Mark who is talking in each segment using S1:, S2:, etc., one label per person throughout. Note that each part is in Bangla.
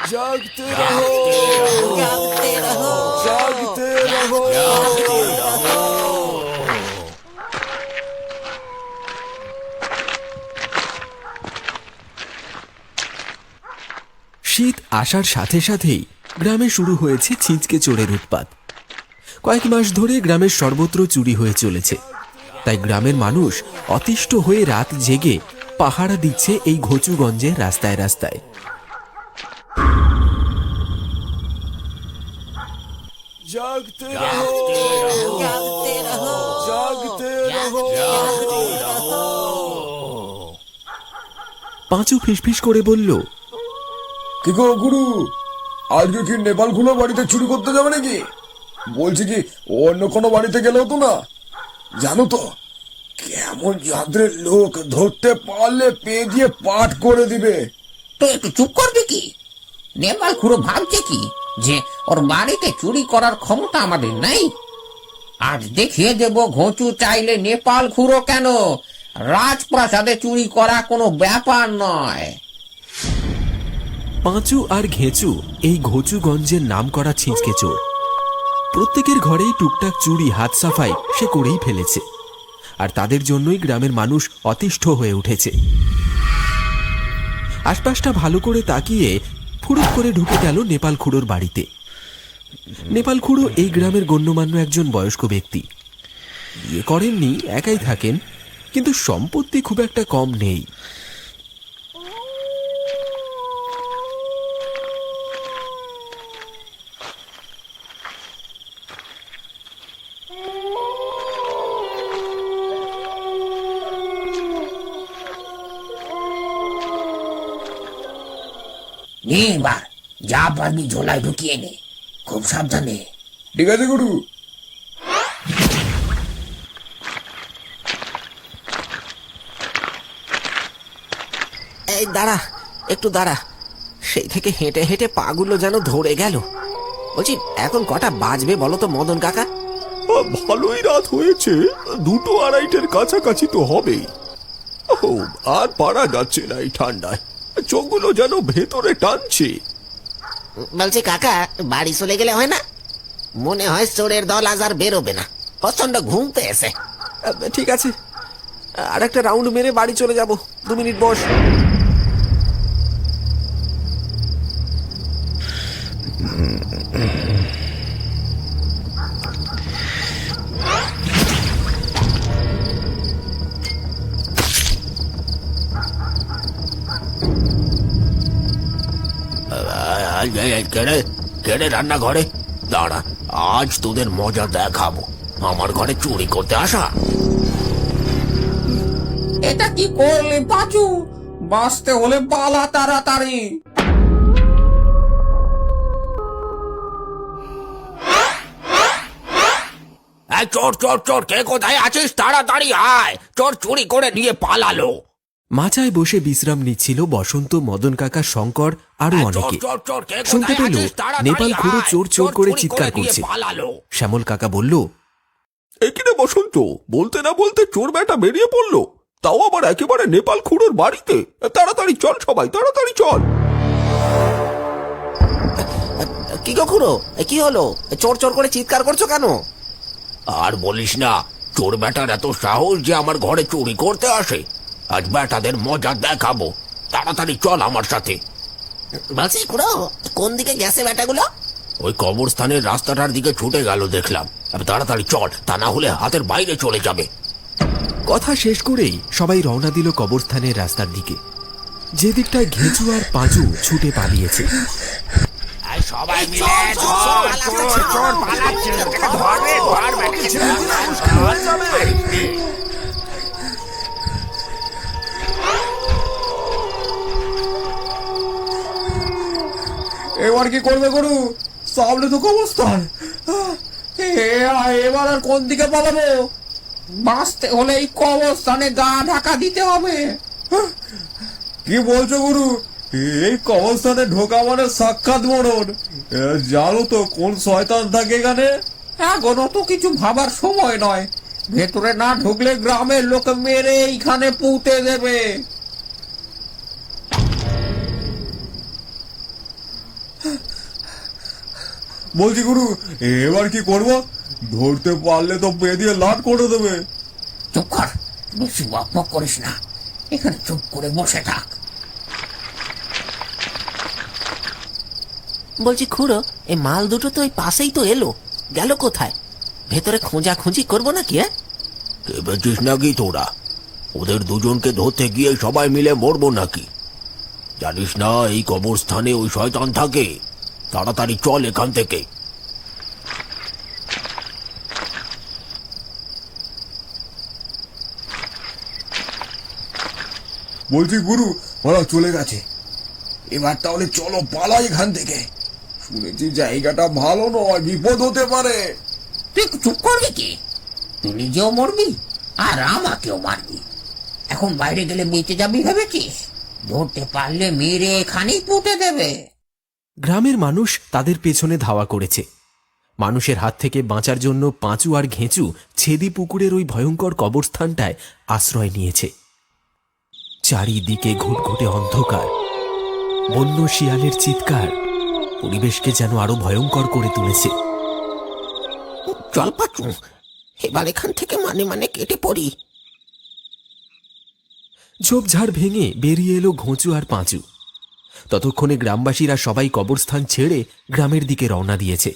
S1: जागते रहो, जागते रहो, जागते रहो, जागते रहो।
S2: শীত আসার সাথে সাথেই গ্রামে শুরু হয়েছে ছিঁচকে চোরের উৎপাত। কয়েক মাস ধরে গ্রামের সর্বত্র চুরি হয়ে চলেছে। তাই গ্রামের মানুষ অতিষ্ঠ হয়ে রাত জেগে পাহারা দিচ্ছে এই ঘচুগঞ্জের রাস্তায় রাস্তায়।
S1: जागते रहो, जागते रहो, जागते रहो, जागते रहो।
S2: পাঁচু ফিসফিস করে বলল,
S3: কি গো গুরু, আজকে কি নেপাল খুলো বাড়িতে চুরি করতে যাবে নাকি? বলছি কি অন্য কোনো বাড়িতে গেলে হতো না? জানো তো কেমন যাদের লোক, ধরতে পারলে পেয়ে দিয়ে পাঠ করে দিবে।
S4: তো একটু চুপ করবে কি? নেপাল খুঁড়ো ভাবছে কি যে ওর বাড়িতে চুরি করার ক্ষমতা আমাদের নাই? আজ দেখিয়ে দেব ঘুঁচু চাইলে নেপাল খুঁড়ো কেন, রাজপ্রাসাদে চুরি করা কোনো ব্যাপার নয়।
S2: পাঁচু আর ঘেঁচু এই ঘচুগঞ্জের নাম করা ছিঁচকে চোর। প্রত্যেকের ঘরেই টুকটাক চুরি হাত সাফাই সে করেই ফেলেছে, আর তাদের জন্যই গ্রামের মানুষ অতিষ্ঠ হয়ে উঠেছে। আশপাশটা ভালো করে তাকিয়ে ফুরুক করে ঢুকে গেল নেপাল খুঁড়োর বাড়িতে। নেপাল খুঁড়ো এই গ্রামের গণ্যমান্য একজন বয়স্ক ব্যক্তি। বিয়ে করেননি, একাই থাকেন, কিন্তু সম্পত্তি খুব একটা কম নেই।
S4: এবার যা পারবি ঝোলায় ঢুকিয়ে নে, খুব সাবধানে।
S3: ঠিক আছে গুরু।
S5: এই দাঁড়া, একটু দাঁড়া। সেই থেকে হেঁটে হেঁটে পাগুলো যেন ধরে গেল। বলছি এখন কটা বাজবে বলো তো মদন কাকা?
S1: ভালোই রাত হয়েছে, 2-2-2:30 কাছাকাছি তো হবেই। আর পারা যাচ্ছে না এই ঠান্ডায়, চোখগুলো যেন ভেতরে টানছে।
S5: বলছি কাকা, বাড়ি চলে গেলে হয় না? মনে হয় চোরের দল আজ আর বেরোবে না, প্রচন্ড ঘুম পেয়েছে।
S2: ঠিক আছে, আর একটা রাউন্ড মেরে বাড়ি চলে যাব। 2 মিনিট বস।
S4: কেড়ে রান্নাঘরে দাঁড়া, আজ তোদের মজা দেখাবো। আমার ঘরে চুরি করতে আসা। এটা কি করলে পাঁচু? বাঁচতে হলে পালা তাড়াতাড়ি। চোর চোর চোর, কে কোথায় আছিস? তাড়াতাড়ি আয়, চোর চুরি করে নিয়ে পালালো।
S2: মাচায় বসে বিশ্রাম নিচ্ছিল বসন্ত, মদন কাকা, শঙ্কর আরো অনেকে। শুনতে পেল নেপাল খুঁড়ো চোর চোর করে চিৎকার করছে। শ্যামল কাকা বলল,
S1: এখানে বসন্ত, বলতে না বলতে চোর বেটা বেরিয়ে পড়লো, তাও আবার একেবারে নেপাল খুঁড়োর বাড়িতে। তাড়াতাড়ি চল সবাই, তাড়াতাড়ি চল।
S5: কি গো খুড়ো, কি হলো? চোর চোর করে চিৎকার করছো কেন?
S4: আর বলিস না, চোর বেটার এত সাহস যে আমার ঘরে চুরি করতে আসে। আজ বেটাদের মজা দেখাবো, তাড়াতাড়ি চল আমার সাথে। বলছি খুড়ো, কোন দিকে গেছে বেটাগুলো? ওই কবরস্থানের রাস্তাটার দিকে ছুটে গেল দেখলাম। তাড়াতাড়ি চল, তা না হলে হাতের বাইরে চলে যাবে।
S2: কথা শেষ করেই সবাই রওনা দিল কবরস্থানের রাস্তার দিকে, যে দিকটায় ঘেঁচু আর পাঁচু ছুটে পালিয়েছে।
S4: সবাই মিলে
S3: এবার কি করবে গুরু? সামনে তো কবরস্থান, এবার আর কোন দিকে পালাবো?
S6: বাঁচতে হলে এই কবরস্থানে গা ঢাকা দিতে হবে।
S3: কি বলছো গুরু? এই কবরস্থানে ঢোকা মানে সাক্ষাৎ মরণ। জানো তো কোন শয়তান থাকে এখানে?
S6: এখনো তো কিছু ভাবার সময় নয়। ভেতরে না ঢুকলে গ্রামের লোক মেরে এইখানে পুঁতে দেবে।
S3: বলছি গুরু, এবার কি করব? ধরতে পারলে তো বেঁধে লাট করে দেবে।
S6: চুপ কর, বেশি বকবক করিস না, এখানে চুপ করে বসে থাক।
S5: বলছি খুড়ো, এই মাল দুটো তো ওই পাশেই তো এলো, গেল কোথায়? ভেতরে খোঁজাখুঁজি করবো নাকি?
S4: ভেবেছিস নাকি তোরা ওদের দুজনকে ধরতে গিয়ে সবাই মিলে মরবো নাকি? জানিস না এই কবরস্থানে ওই শয়তান থাকে? তাড়াতাড়ি চল এখান থেকে।
S3: বলছি গুরু, ওরা চলে গেছে। এবার তাহলে চলো পালাই এখান থেকে। শুনেছি জায়গাটা ভালো নয়, বিপদ হতে পারে।
S6: তুই চুপ করবি কি? তুই নিজেও মরবি আর আমাকেও মারবি। এখন বাইরে গেলে বেঁচে যাবি ভেবেছিস? ধরতে পারলে মেরে এখানেই পুঁতে দেবে।
S2: গ্রামের মানুষ তাদের পেছনে ধাওয়া করেছে। মানুষের হাত থেকে বাঁচার জন্য পাঁচু আর ঘেঁচু ছেদি পুকুরের ওই ভয়ঙ্কর কবরস্থানটায় আশ্রয় নিয়েছে। চারিদিকে ঘুটঘুটে অন্ধকার, বন্য শিয়ালের চিৎকার পরিবেশকে যেন আরো ভয়ঙ্কর করে তুলেছে।
S5: চল পাচু, এবার এখান থেকে মানে কেটে পড়ি।
S2: ঝোপঝাড় ভেঙে বেরিয়ে এলো ঘোঁচু আর পাঁচু। ততক্ষণে গ্রামবাসীরা সবাই কবরস্থান ছেড়ে গ্রামের দিকে রওনা দিয়েছে।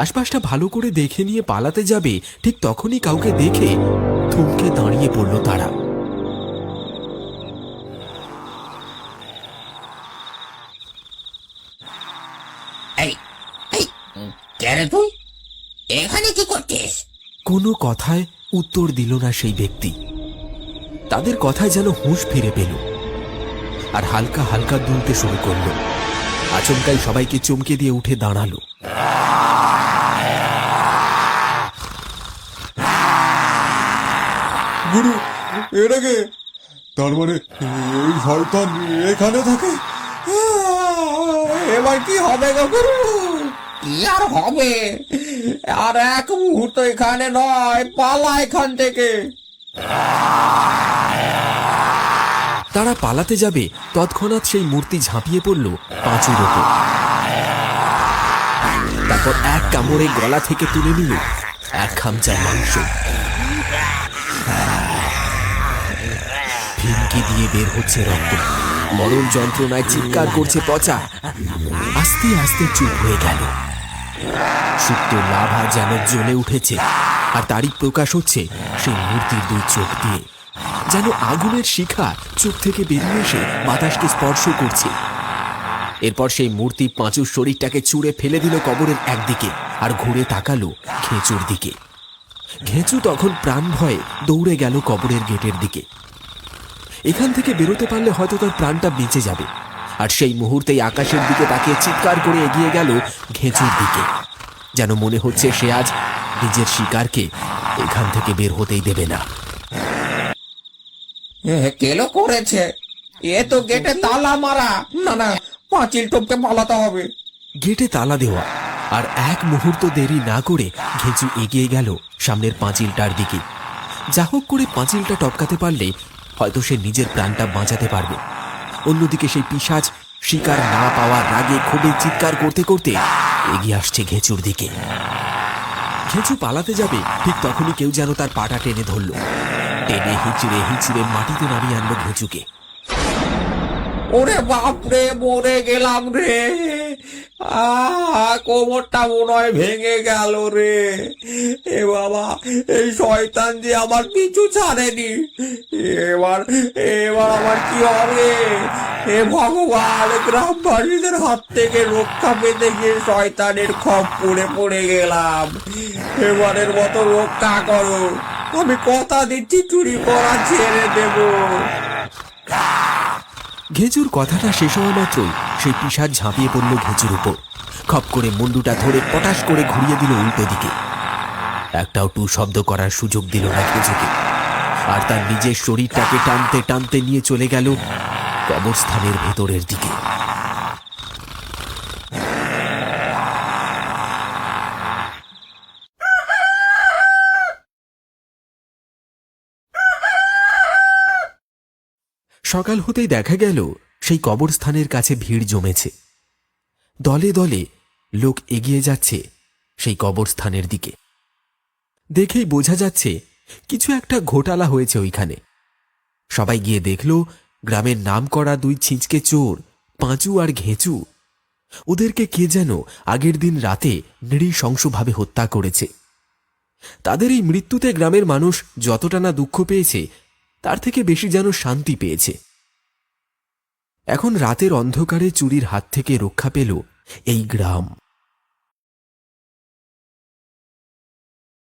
S2: আশপাশটা ভালো করে দেখে নিয়ে পালাতে যাবে, ঠিক তখনই কাউকে দেখে থমকে দাঁড়িয়ে পড়ল তারা।
S6: এই এই কে রে তুই? এখানে কি করছিস?
S2: কোনো কথায় উত্তর দিল না সেই ব্যক্তি। তাদের কথায় যেন হুঁশ ফিরে পেল আর হালকা হালকা দুলতে শুরু করল। আচমকাই সবাইকে চমকে দিয়ে উঠে দাঁড়ালো।
S3: গুরু, এটাকে তার মানে এই শয়তান এখানে থাকে?
S6: এবার কি হবে গো গুরু? কি আর হবে? আর এক মুহূর্ত এখানে নয়, পালা এখান থেকে।
S2: তারা পালাতে যাবে, তৎক্ষণাৎ সেই মূর্তি ঝাঁপিয়ে পড়ল পাঁচুর ওপর। তারপর এক কামড়ে গলা থেকে তুলে নিল এক খামচা মাংস। ফিনকি দিয়ে বের হচ্ছে রক্ত, মরণ যন্ত্রণায় চিৎকার করছে পচা। আস্তে আস্তে চুপ হয়ে গেল। সুপ্ত লাভা যেন জ্বলে উঠেছে, আর তারই প্রকাশ হচ্ছে সেই মূর্তির দুই চোখ দিয়ে। যেন আগুনের শিখা চোখ থেকে বেরিয়ে এসে বাতাসকে স্পর্শ করছে। এরপর সেই মূর্তি পাঁচুর শরীরটাকে ছুঁড়ে ফেলে দিল কবরের একদিকে, আর ঘুরে তাকালো ঘেঁচুর দিকে। ঘেঁচু তখন প্রাণ ভয়ে দৌড়ে গেল কবরের গেটের দিকে। এখান থেকে বেরোতে পারলে হয়তো তার প্রাণটা বেঁচে যাবে। আর সেই মুহূর্তেই আকাশের দিকে তাকিয়ে চিৎকার করে এগিয়ে গেল ঘেঁচুর দিকে, যেন মনে হচ্ছে সে আজ নিজের শিকারকে এখান থেকে বের হতেই দেবে না।
S6: কেলো করেছে? এ তো গেটে তালা মারা। না না, পাঁচিল টপকে পালাতে হবে।
S2: গেটে তালা দেওয়া, আর এক মুহূর্ত দেরি না করে ঘেঁচু এগিয়ে গেল সামনের পাঁচিলটার দিকে। যা হোক করে পাঁচিলটা টপকাতে পারলে হয়তো সে নিজের প্রাণটা বাঁচাতে পারবে। অন্যদিকে সেই পিশাচ শিকার না পাওয়ার রাগে ক্ষোভে চিৎকার করতে করতে এগিয়ে আসছে ঘেঁচুর দিকে। ঘেঁচু পালাতে যাবে, ঠিক তখনই কেউ যেন তার পাটা টেনে ধরল। টেনে হিচড়ে হিচড়ে মাটিতে নামিয়ে আনলো ঘেঁচুকে।
S6: ওরে বাপরে, মরে গেলাম রে। কোমরটা মনে হয় ভেঙে গেল রে। এ বাবা, এই শয়তান যে আমার কিছু ছাড়েনি। এবার এবার আমার কি হবে? হে ভগবান, গ্রামবাসীদের হাত থেকে রক্ষা পেতে গিয়ে শয়তানের খপ্পরে পড়ে গেলাম। এবারের মতো রক্ষা করো। আমি কথা দিচ্ছি, চুরি করা ছেড়ে দেব।
S2: ঘেঁচুর কথাটা শেষ হওয়া মাত্রই সেই পিশাচ ঝাঁপিয়ে পড়ল ঘেঁচুর উপর। খপ করে মুন্ডুটা ধরে পটাশ করে ঘুরিয়ে দিল উল্টো দিকে। একটাও টু শব্দ করার সুযোগ দিল না খেজুকে, আর তার নিজের শরীরটাকে টানতে টানতে নিয়ে চলে গেল কবরস্থানের ভেতরের দিকে। সকাল হতেই দেখা গেল সেই কবরস্থানের কাছে ভিড় জমেছে। দলে দলে লোক এগিয়ে যাচ্ছে সেই কবরস্থানের দিকে। দেখেই বোঝা যাচ্ছে কিছু একটা ঘোটালা হয়েছে ওইখানে। সবাই গিয়ে দেখল গ্রামের নামকরা দুই ছিঁচকে চোর, পাঁচু আর ঘেঁচু, ওদেরকে কে যেন আগের দিন রাতে নৃশংসভাবে হত্যা করেছে। তাদের এই মৃত্যুতে গ্রামের মানুষ যতটা না দুঃখ পেয়েছে, তার থেকে বেশি যেন শান্তি পেয়েছে। এখন রাতের অন্ধকারে চুরির হাত থেকে রক্ষা পেল এই গ্রাম।